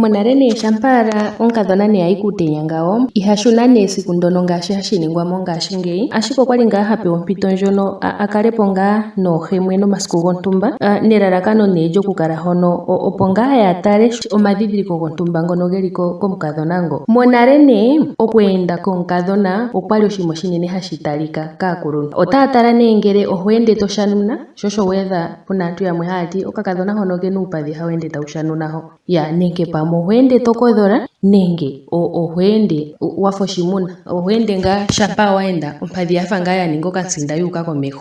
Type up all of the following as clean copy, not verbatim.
Monale nee shampa omukadhona nee ayi kuutenya ngawo ihashuna nee esiku ndono ngaashi hashi ningwa mongaashingeyi, ashike okwali ngaa hapewa ompito ndjono akalepo ngaa noohemwe nomasiku gontumba nelalakano nee lyokukala hono opo ngaa yatale omadhidhiliko gontumba ngono geli komukadhona ngo. Monale nee okweenda komukadhona okwali oshinima oshinene hashi talika kaakuluntu. Otaya tala nee ngele ohweende to shanuna, sho osho weedha puna aantu yamwe haya ti okakadhona hono kena uupadhi haweende tawu shanuna ho. Nenge pamwe ohweende to kodhola nenge ohweende wafa oshimuna, ohweende ngaa shampa waenda ompadhi yafa ngaa yaninga okatsinda yuuka komeho.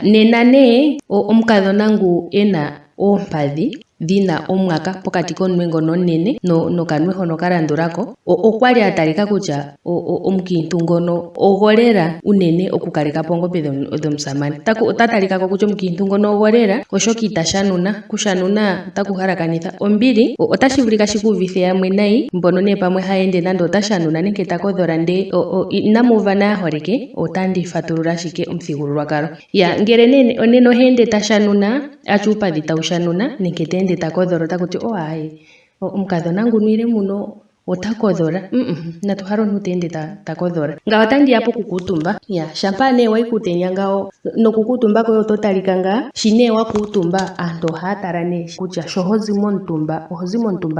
Nena nee omukadhona ngu ena oompadhi dhina omwaka pokati komunwe ngono omunene nokanwe hono kalandulako, okwali atalika kutya omukiintu ngono ogolela unene okukalekapo oongombe dhomusamane. Ota talikako kutya omukiintu ngono ogolela oshoka ita shanuna, kushanuna otaku halakanitha ombili. Otashi vulika shikuuvithe yamwe nayi mbono nee pamwe hayeende nande ota shanuna nenge ta kodhola ndee inamuuva naaholike, otandi fatulula ashike omuthigululwakalo. Ngele nena oheende ta shanuna atya uupadhi tawu shanuna nenge teende ta kodhola otakuti omukadhona nguno ile muno ota kodhola. Natu hala omuntu teende ta kodhola. Ngawo otandi ya pokukuutumba. Shampa nee wayi kuutenya ngawo nokukuutumba koye oto talika ngaa, shi nee wakuutumba aantu ohaya tala nee kutya sho hozi momutumba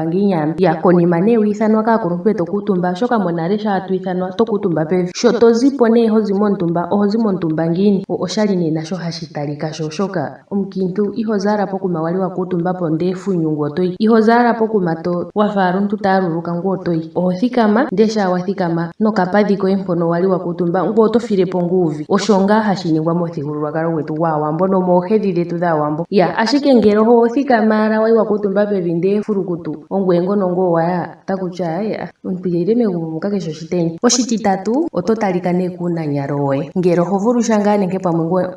ngiini ano. Konima nee wiithanwa kaakuluntu eto kuutumba, oshoka monale sho hatu ithanwa to kuutumba pevi. Sho tozipo nee hozi momutumba ngiini, oshali nee nasho hashi talika sho, oshoka omukiintu iho zala pokuma wali wakuutumbapo ndee funyungu otoyi. Iho zala pokuma wafa omuntu ta yaluluka ngu otoyi. Oho thikama ndee shaa wathikama nokapadhi koye mpono wali wakuutumba ngu oto filepo nguuvi. Osho ngaa hashi ningwa momuthigululwakalo gwetu gwaawambo nomoohedhi dhetu dhaawambo. Ashike ngele oho thikama ala wali wakuutumba pevi ndee fulukutu ongweye ngono ngoo waya, otakutya omuntu ile megumbo muka keshi oshitenya. Oshititatu oto talika nee kuunanyalo woye. Ngele oho vulusha ngaa nenge pamwe ngoye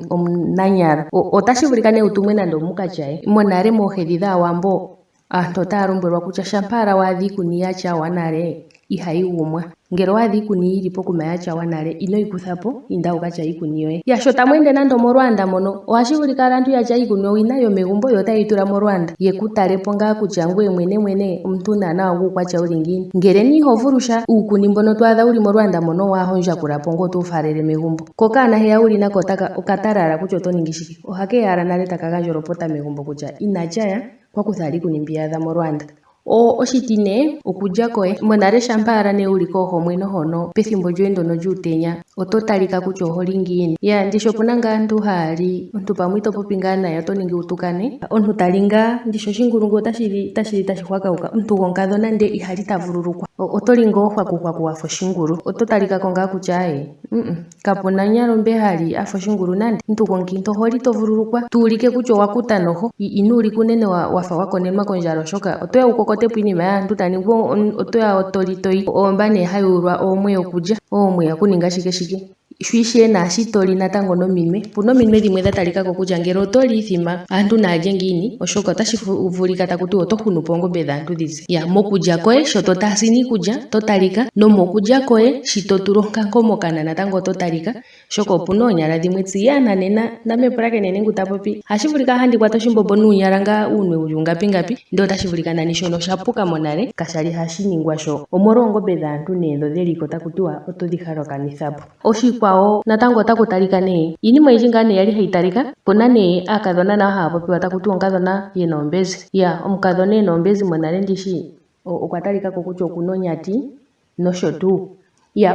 omunanyalo, otashi vulika nee wutumwe nande omukatyaye. Monale moohedhi dhaawambo aantu otaya lombwelwa kutya shampa ala waadha iikuni ya tyawa nale ihayi gumwa. Ngele owaadha iikuni yili pokuma ya tyawa nale inoyi kuthapo, inda wuka tyaye iikuni yoye. Sho tamu ende nande omolwaanda mono ohashi vulika aantu yatya iikuni owina yomegumbo yo otaye yi tula molwaanda, yeku talepo ngaa kutya ngweye mwene omuntu naana guukwatya wuli ngiini. Ngele nee iho vulusha uukuni mbono twaadha wuli molwaanda mono waahondjakulapo ngoye oto wu faalele megumbo, ko okaana heya wuli nako okatala ala kutya oto ningi shike. Ohakeya ala nale taka gandja olopota megumbo kutya inatyaya kwakutha ala iikuni mbi yaadha molwaanda. Oshitine okulya koye. Monale shampa ala nee wuli koohomwe hono pethimbo lyoye ndono lyuutenya oto talika kutya oholi ngiini. Ndishi opuna ngaa aantu haya li, omuntu pamwe ito popi ngaa naye oto ningi wutukane. Omuntu tali ngaa ndishi oshingulu tashi hwakauka. Omuntu gomukadhona ndee ihali ta vululukwa. Otoli ngoo hwaku wafa oshingulu. Oto talikako ngaa kutya kapuna nyalombe hali afa oshingulu nande. Omuntu gomukiintu oholi to vululukwa. Tuulike kutya owakuta noho. Inuulika unene wafa wakonenwa kondjala, oshoka otoya wukokotepo iinima yaantu taningi otoya toyi oomba nee hayi ulwa oomwe okulya, oomwe okuninga shike. Sho ishewe naashi toli natango nominwe. Puna ominwe dhimwe dha talikako kutya ngele otoli ithima aantu naalye ngiini, oshoka otashi vulika takuti oto hunupo oongombe dhaantu dhize. Mokulya koye sho to taasini iikulya to talika, nomokulya koye shi to tula onkanko mokana natango oto talika, oshoka opuna oonyala dhimwe nena namepulakene ngu ta popi hashi vulika handi kwata oshimbombo nuunyala ngaa uunwe wuli ungapi ndee otashi vulika nani shono oshapuka monale kashali hashi ningwa sho, omolwa oongombe dhaantu nee dho dheliko takutiwa otodhi halakanithapo. Oshikwawo natango otaku talika nee iinima oyindji ngaa nee yali hayi talika. Puna nee aakadhona nao haya popiwa takuti omukadhona yena ombezi. Omukadhona ena ombezi monale ndishi okwa talikako kutya okuna onyati nosho tuu.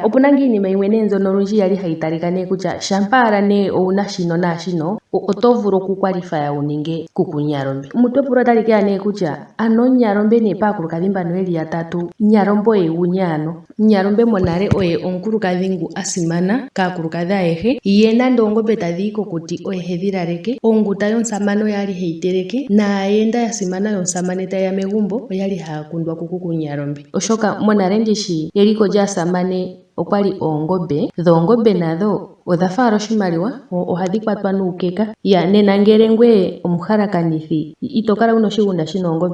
Opuna ngaa iinima yimwe nee mbyono olundji yali hayi talika nee kutya shampa ala nee owuna shino naashino oto vulu okukwalifaya wuninge kuku nyalombe. Mutu epulo otali keya nee kutya ano nyalombe nee paakulukadhi mbano yeli yatatu, nyalombe oye guni ano? Nyalombe monale oye omukulukadhi ngu asimana kaakulukadhi ayehe, ye nande oongombe tadhi yi kokuti oye hedhi laleke, onguta yomusamane oyali heyi teleke, naayenda yasimana yomusamane tayeya megumbo oyali haya kundwa ku kuku nyalombe. Oshoka monale ndishi eliko lyaasamane okwali oongombe, dho oongombe nadho odha faala oshimaliwa, ohadhi kwatwa nuukeka. Nena ngele ngweye omuhalakanithi ito kala wuna oshigunda shina oongombe